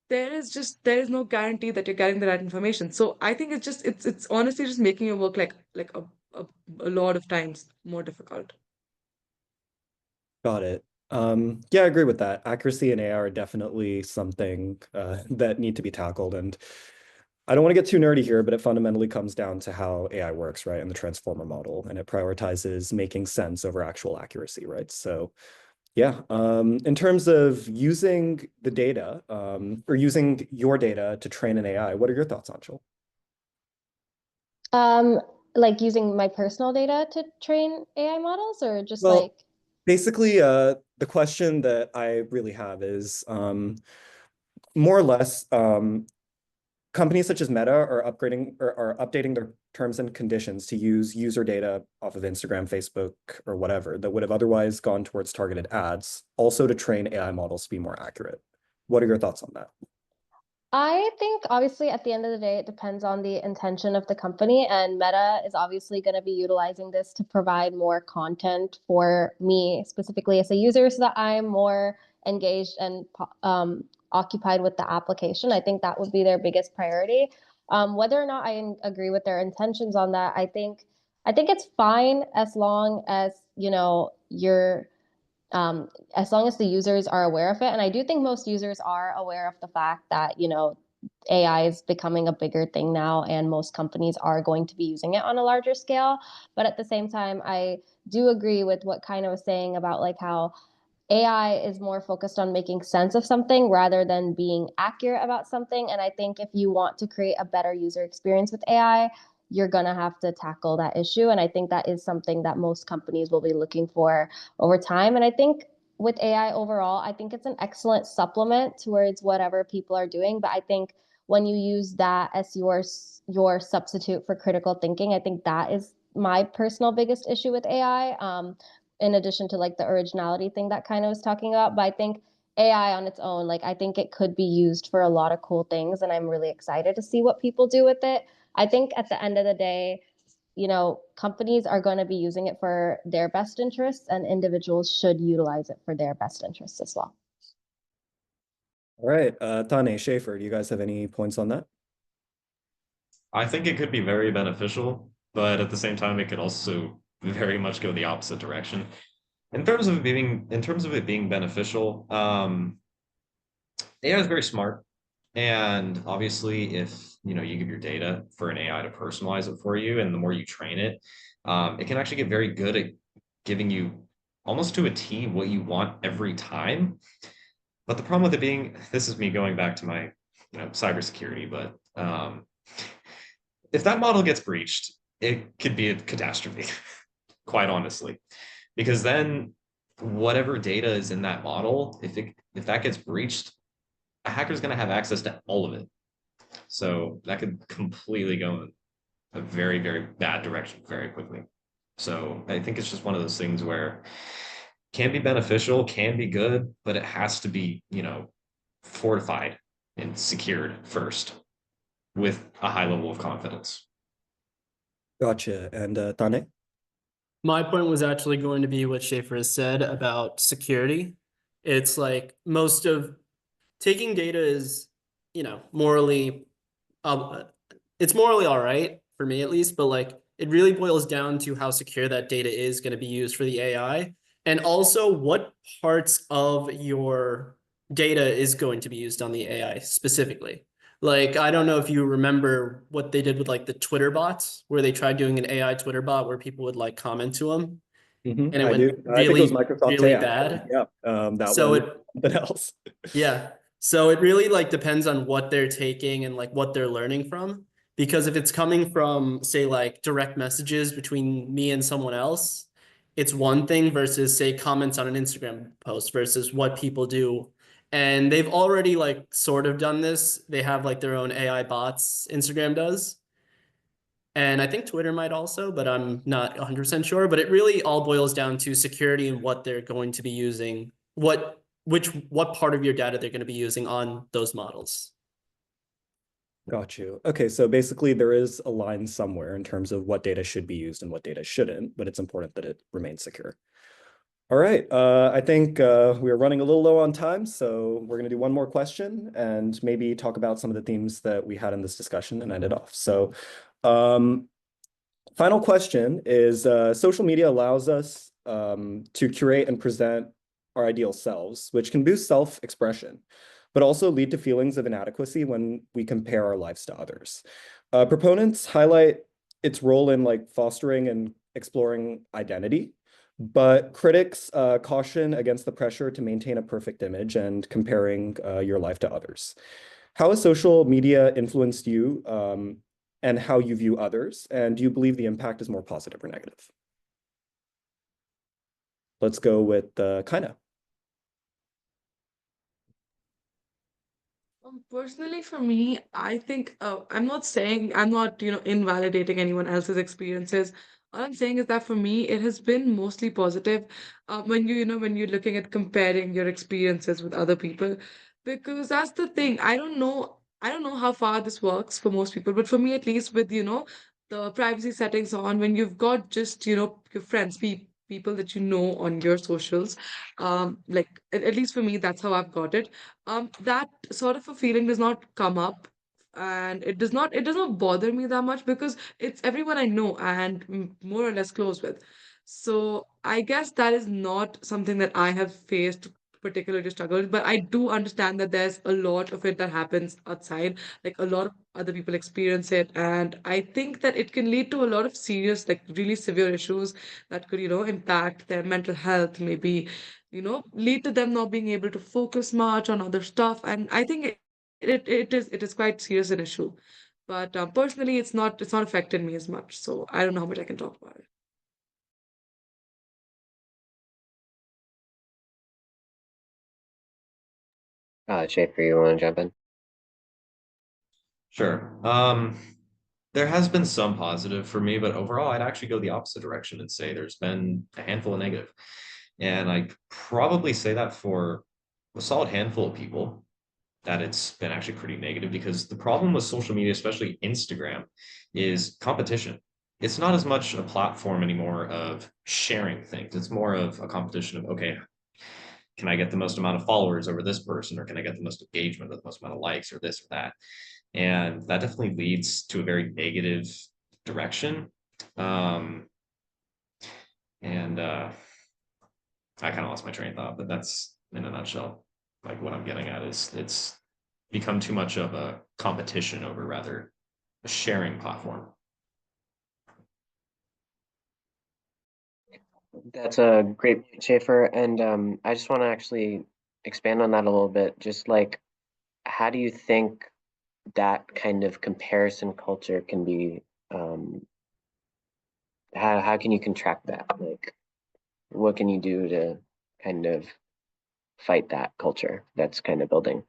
Speaker 6: there is no guarantee that you're getting the right information. So I think it's honestly just making your work like a lot of times more difficult.
Speaker 2: Got it. Yeah, I agree with that. Accuracy and AI are definitely something that need to be tackled. And I don't want to get too nerdy here, but it fundamentally comes down to how AI works, right? And the transformer model, and it prioritizes making sense over actual accuracy, right? So yeah, in terms of using the data, or using your data to train an AI, what are your thoughts, Anshul?
Speaker 4: Like using my personal data to train AI models, or just
Speaker 2: Well,
Speaker 4: like,
Speaker 2: basically, the question that I really have is more or less, companies such as Meta are upgrading or are updating their terms and conditions to use user data off of Instagram, Facebook, or whatever that would have otherwise gone towards targeted ads, also to train AI models to be more accurate. What are your thoughts on that?
Speaker 4: I think obviously at the end of the day, it depends on the intention of the company, and Meta is obviously going to be utilizing this to provide more content for me specifically as a user so that I'm more engaged and occupied with the application. I think that would be their biggest priority. Whether or not I agree with their intentions on that, I think it's fine as long as, you're as long as the users are aware of it. And I do think most users are aware of the fact that, AI is becoming a bigger thing now, and most companies are going to be using it on a larger scale. But at the same time, I do agree with what Kaina was saying about like how AI is more focused on making sense of something rather than being accurate about something. And I think if you want to create a better user experience with AI, you're going to have to tackle that issue. And I think that is something that most companies will be looking for over time. And I think with AI overall, I think it's an excellent supplement towards whatever people are doing. But I think when you use that as your substitute for critical thinking, I think that is my personal biggest issue with AI. In addition to like the originality thing that kind of was talking about. But I think AI on its own, like I think it could be used for a lot of cool things, and I'm really excited to see what people do with it. I think at the end of the day, companies are going to be using it for their best interests, and individuals should utilize it for their best interests as well.
Speaker 2: All right, Tane, Schaefer, do you guys have any points on that?
Speaker 5: I think it could be very beneficial, but at the same time, it could also very much go the opposite direction. In terms of it being beneficial, AI is very smart, and obviously, if you give your data for an AI to personalize it for you, and the more you train it, it can actually get very good at giving you almost to a T what you want every time. But the problem with it being, this is me going back to my cybersecurity, but if that model gets breached, it could be a catastrophe, quite honestly, because then whatever data is in that model, if that gets breached, a hacker's going to have access to all of it. So that could completely go in a very, very bad direction very quickly. So I think it's just one of those things where can be beneficial, can be good, but it has to be, fortified and secured first with a high level of confidence.
Speaker 2: Gotcha. And Tane?
Speaker 3: My point was actually going to be what Schaefer has said about security. It's like most of taking data is, morally, it's morally all right for me at least, but like it really boils down to how secure that data is going to be used for the AI, and also what parts of your data is going to be used on the AI specifically. Like, I don't know if you remember what they did with like the Twitter bots, where they tried doing an AI Twitter bot where people would like comment to them, and it
Speaker 2: I
Speaker 3: went
Speaker 2: do. I think it was
Speaker 3: really,
Speaker 2: Microsoft
Speaker 3: really
Speaker 2: Tay, actually.
Speaker 3: bad.
Speaker 2: Yeah, that
Speaker 3: So
Speaker 2: one,
Speaker 3: it,
Speaker 2: something else.
Speaker 3: yeah. So it really like depends on what they're taking and like what they're learning from. Because if it's coming from, say, like direct messages between me and someone else, it's one thing versus, say, comments on an Instagram post versus what people do. And they've already like sort of done this. They have like their own AI bots, Instagram does. and I think Twitter might also, but I'm not 100% sure. But it really all boils down to security and what they're going to be using, what part of your data they're going to be using on those models.
Speaker 2: Got you. Okay, so basically there is a line somewhere in terms of what data should be used and what data shouldn't, but it's important that it remains secure. All right, I think we're running a little low on time, so we're going to do one more question and maybe talk about some of the themes that we had in this discussion and end it off. So, final question is, social media allows us to curate and present our ideal selves, which can boost self-expression, but also lead to feelings of inadequacy when we compare our lives to others. Proponents highlight its role in like fostering and exploring identity, but critics caution against the pressure to maintain a perfect image and comparing your life to others. How has social media influenced you and how you view others? And do you believe the impact is more positive or negative? Let's go with Kaina.
Speaker 6: Personally, for me, I think I'm not saying I'm not, invalidating anyone else's experiences. All I'm saying is that for me, it has been mostly positive when when you're looking at comparing your experiences with other people, because that's the thing. I don't know how far this works for most people, but for me at least, with the privacy settings on, when you've got just your friends, people that you know on your socials, like at least for me, that's how I've got it. That sort of a feeling does not come up, and it does not bother me that much because it's everyone I know and more or less close with. So I guess that is not something that I have faced particularly struggled with, but I do understand that there's a lot of it that happens outside, like a lot of other people experience it, and I think that it can lead to a lot of serious, like really severe issues that could impact their mental health, maybe lead to them not being able to focus much on other stuff. And I think it is quite serious an issue. But personally, it's not affected me as much. So I don't know how much I can talk about it.
Speaker 1: Schaefer, you want to jump in?
Speaker 5: Sure. There has been some positive for me, but overall, I'd actually go the opposite direction and say there's been a handful of negative. And I probably say that for a solid handful of people, that it's been actually pretty negative, because the problem with social media, especially Instagram, is competition. It's not as much a platform anymore of sharing things. It's more of a competition of, okay, can I get the most amount of followers over this person, or can I get the most engagement or the most amount of likes or this or that? And that definitely leads to a very negative direction. Um, and I kind of lost my train of thought, but that's in a nutshell. Like what I'm getting at is it's become too much of a competition over rather a sharing platform.
Speaker 1: That's a great point, Schaefer. And I just want to actually expand on that a little bit. Just like, how do you think that kind of comparison culture can be, how can you contract that? Like, what can you do to kind of fight that culture that's kind of building?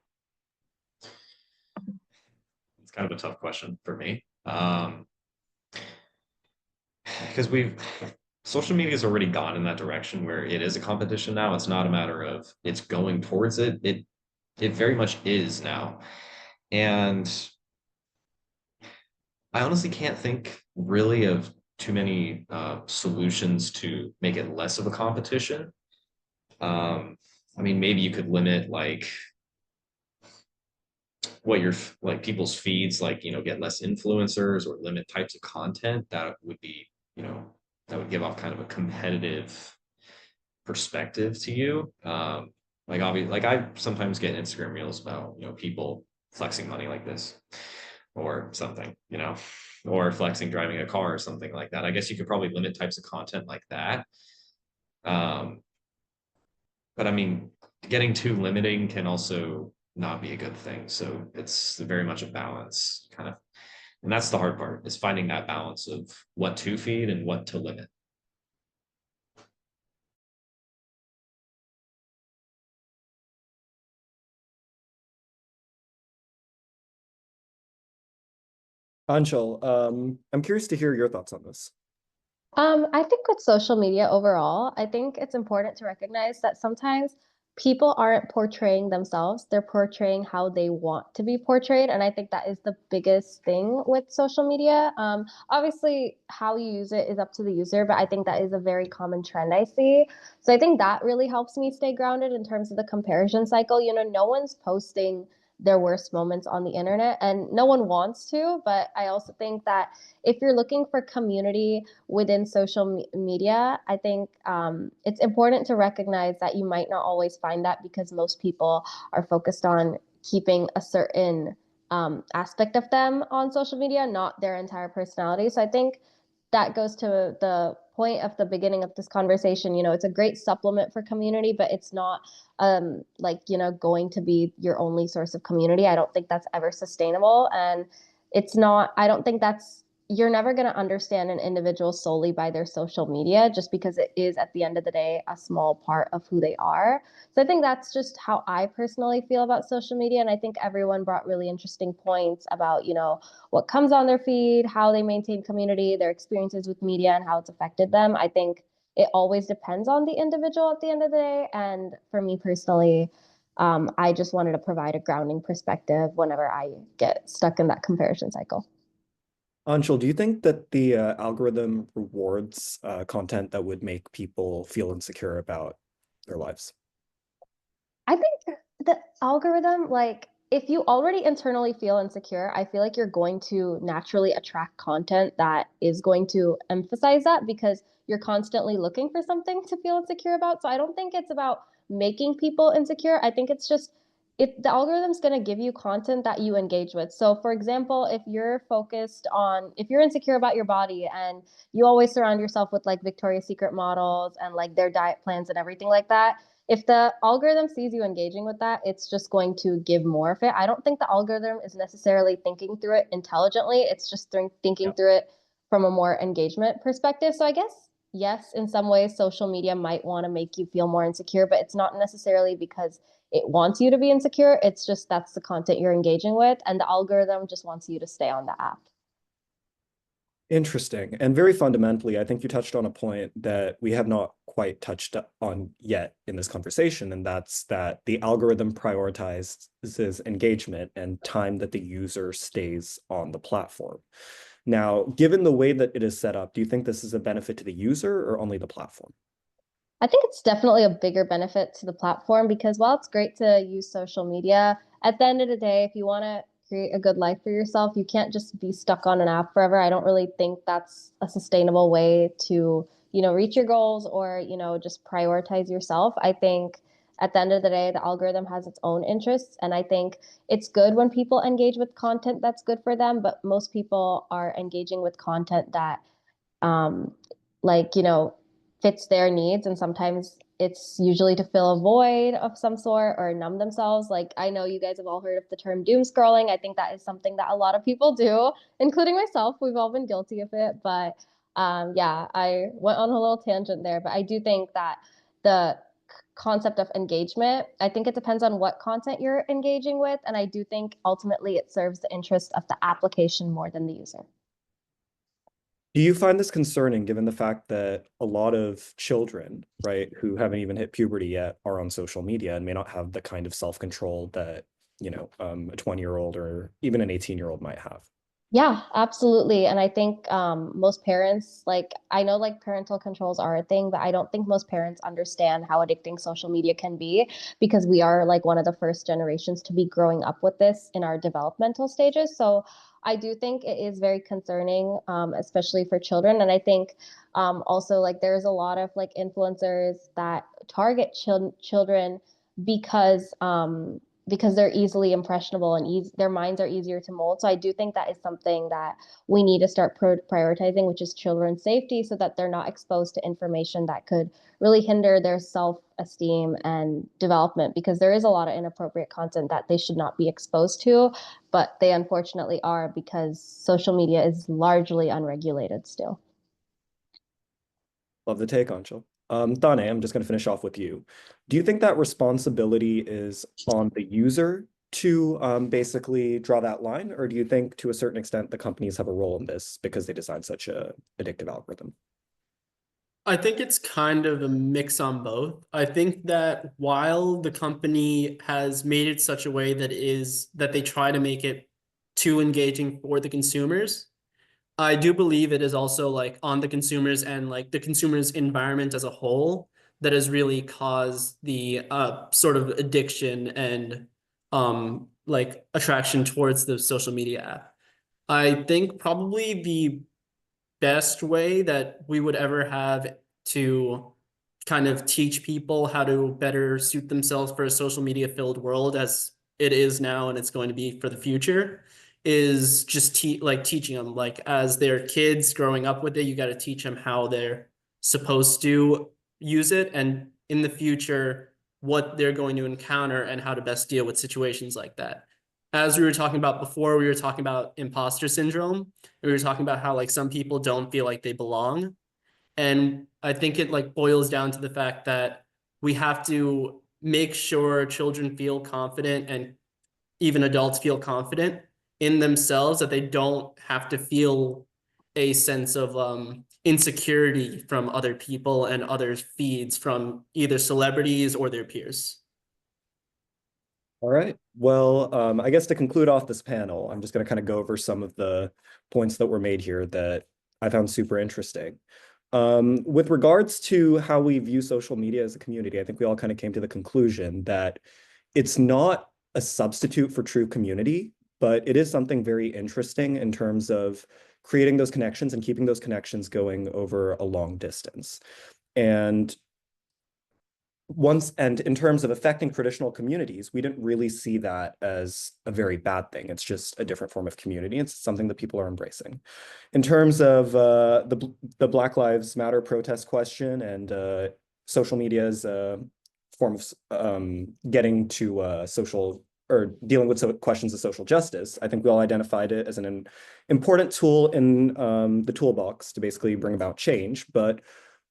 Speaker 5: It's kind of a tough question for me. Because social media has already gone in that direction where it is a competition now. It's not a matter of it's going towards it. It very much is now. And I honestly can't think really of too many solutions to make it less of a competition. Um, I mean, maybe you could limit like what your like people's feeds, like get less influencers or limit types of content that would be that would give off kind of a competitive perspective to you. Like obviously, like I sometimes get Instagram reels about people flexing money like this or something, or flexing driving a car or something like that. I guess you could probably limit types of content like that. Um, but I mean, getting too limiting can also not be a good thing. So it's very much a balance, kind of, and that's the hard part, is finding that balance of what to feed and what to limit.
Speaker 2: Anshul, I'm curious to hear your thoughts on this.
Speaker 4: I think with social media overall, I think it's important to recognize that sometimes people aren't portraying themselves, they're portraying how they want to be portrayed. And I think that is the biggest thing with social media. Obviously, how you use it is up to the user, but I think that is a very common trend I see. So I think that really helps me stay grounded in terms of the comparison cycle. You know, no one's posting their worst moments on the internet, and no one wants to, but I also think that if you're looking for community within social media, I think it's important to recognize that you might not always find that because most people are focused on keeping a certain aspect of them on social media, not their entire personality. So I think that goes to the point of the beginning of this conversation. You know, it's a great supplement for community, but it's not like, you know, going to be your only source of community. I don't think that's ever sustainable. And it's not, I don't think that's, you're never going to understand an individual solely by their social media just because it is at the end of the day a small part of who they are. So I think that's just how I personally feel about social media, and I think everyone brought really interesting points about, you know, what comes on their feed, how they maintain community, their experiences with media and how it's affected them. I think it always depends on the individual at the end of the day, and for me personally, I just wanted to provide a grounding perspective whenever I get stuck in that comparison cycle.
Speaker 2: Anshul, do you think that the algorithm rewards content that would make people feel insecure about their lives?
Speaker 4: I think the algorithm, like, if you already internally feel insecure, I feel like you're going to naturally attract content that is going to emphasize that because you're constantly looking for something to feel insecure about. So I don't think it's about making people insecure. I think it's just the algorithm's going to give you content that you engage with. So for example, if you're insecure about your body and you always surround yourself with like Victoria's Secret models and like their diet plans and everything like that, if the algorithm sees you engaging with that, it's just going to give more of it. I don't think the algorithm is necessarily thinking through it intelligently. It's just thinking
Speaker 2: Yeah.
Speaker 4: through it from a more engagement perspective. So I guess, yes, in some ways, social media might want to make you feel more insecure, but it's not necessarily because it wants you to be insecure. It's just that's the content you're engaging with. And the algorithm just wants you to stay on the app.
Speaker 2: Interesting. And very fundamentally, I think you touched on a point that we have not quite touched on yet in this conversation, and that's that the algorithm prioritizes engagement and time that the user stays on the platform. Now, given the way that it is set up, do you think this is a benefit to the user or only the platform?
Speaker 4: I think it's definitely a bigger benefit to the platform because while it's great to use social media, at the end of the day, if you want to create a good life for yourself, you can't just be stuck on an app forever. I don't really think that's a sustainable way to, you know, reach your goals or, you know, just prioritize yourself. I think at the end of the day, the algorithm has its own interests. And I think it's good when people engage with content that's good for them, but most people are engaging with content that um, like, you know, fits their needs. And sometimes it's usually to fill a void of some sort or numb themselves. Like, I know you guys have all heard of the term doom scrolling. I think that is something that a lot of people do, including myself. We've all been guilty of it. But yeah, I went on a little tangent there. But I do think that the concept of engagement, I think it depends on what content you're engaging with. And I do think ultimately it serves the interest of the application more than the user.
Speaker 2: Do you find this concerning given the fact that a lot of children, right, who haven't even hit puberty yet are on social media and may not have the kind of self-control that, you know, a 20-year-old or even an 18-year-old might have?
Speaker 4: Yeah, absolutely. And I think most parents, like, I know like parental controls are a thing, but I don't think most parents understand how addicting social media can be because we are like one of the first generations to be growing up with this in our developmental stages. So I do think it is very concerning, especially for children. And I think also like there's a lot of like influencers that target children because because they're easily impressionable and their minds are easier to mold. So I do think that is something that we need to start prioritizing, which is children's safety, so that they're not exposed to information that could really hinder their self-esteem and development, because there is a lot of inappropriate content that they should not be exposed to, but they unfortunately are because social media is largely unregulated still.
Speaker 2: Love the take, Anshul. Thane, I'm just going to finish off with you. Do you think that responsibility is on the user to basically draw that line, or do you think to a certain extent the companies have a role in this because they design such a addictive algorithm?
Speaker 3: I think it's kind of a mix on both. I think that while the company has made it such a way that they try to make it too engaging for the consumers, I do believe it is also like on the consumers and like the consumers' environment as a whole that has really caused the sort of addiction and like attraction towards the social media app. I think probably the best way that we would ever have to kind of teach people how to better suit themselves for a social media filled world as it is now and it's going to be for the future is just teaching them like as their kids growing up with it, you got to teach them how they're supposed to use it and in the future what they're going to encounter and how to best deal with situations like that. As we were talking about before, we were talking about imposter syndrome. We were talking about how like some people don't feel like they belong. And I think it like boils down to the fact that we have to make sure children feel confident and even adults feel confident in themselves that they don't have to feel a sense of insecurity from other people and other feeds from either celebrities or their peers.
Speaker 2: All right. Well, I guess to conclude off this panel, I'm just going to kind of go over some of the points that were made here that I found super interesting. With regards to how we view social media as a community, I think we all kind of came to the conclusion that it's not a substitute for true community, but it is something very interesting in terms of creating those connections and keeping those connections going over a long distance. And in terms of affecting traditional communities, we didn't really see that as a very bad thing. It's just a different form of community. It's something that people are embracing. In terms of the Black Lives Matter protest question and social media's form of getting to social or dealing with questions of social justice, I think we all identified it as an important tool in the toolbox to basically bring about change, but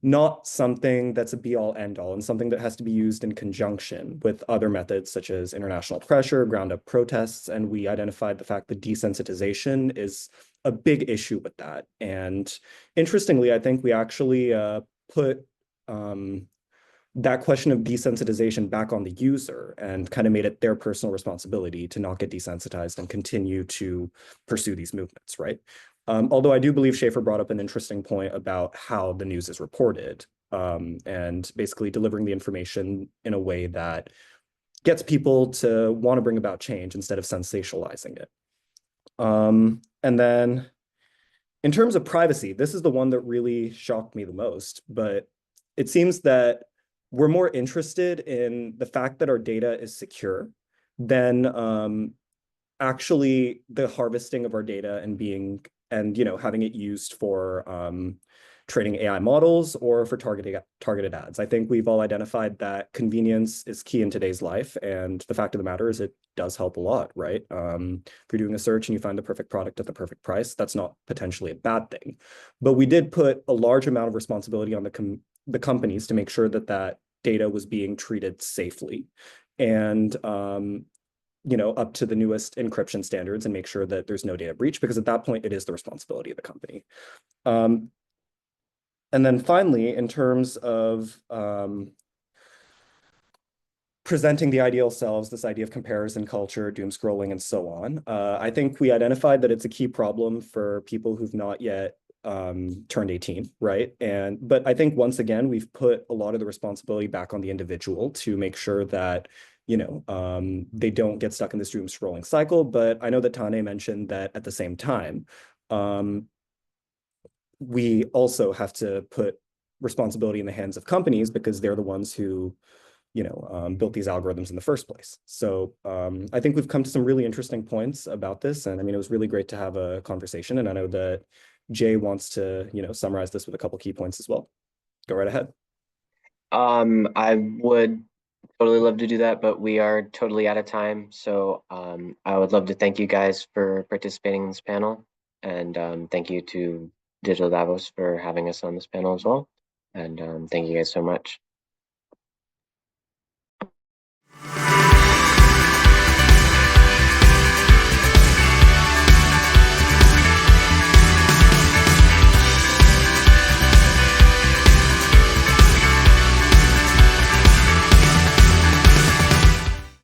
Speaker 2: not something that's a be-all end-all and something that has to be used in conjunction with other methods such as international pressure, ground-up protests, and we identified the fact that desensitization is a big issue with that. And interestingly, I think we actually put that question of desensitization back on the user and kind of made it their personal responsibility to not get desensitized and continue to pursue these movements, right? Although I do believe Schaefer brought up an interesting point about how the news is reported and basically delivering the information in a way that gets people to want to bring about change instead of sensationalizing it. And then in terms of privacy, this is the one that really shocked me the most, but it seems that we're more interested in the fact that our data is secure than actually the harvesting of our data and having it used for training AI models or for targeted ads. I think we've all identified that convenience is key in today's life, and the fact of the matter is it does help a lot, right? If you're doing a search and you find the perfect product at the perfect price, that's not potentially a bad thing. But we did put a large amount of responsibility on the companies to make sure that that data was being treated safely and up to the newest encryption standards and make sure that there's no data breach, because at that point it is the responsibility of the company. And then finally, in terms of presenting the ideal selves, this idea of comparison culture, doom scrolling, and so on, I think we identified that it's a key problem for people who've not yet turned 18, right? But I think once again, we've put a lot of the responsibility back on the individual to make sure that they don't get stuck in this doom scrolling cycle. But I know that Tane mentioned that at the same time, we also have to put responsibility in the hands of companies because they're the ones who built these algorithms in the first place. So I think we've come to some really interesting points about this. And I mean, it was really great to have a conversation. And I know that Jay wants to, summarize this with a couple key points as well. Go right ahead.
Speaker 1: I would totally love to do that, but we are totally out of time. So I would love to thank you guys for participating in this panel. And thank you to Digital Davos for having us on this panel as well. And thank you guys so much.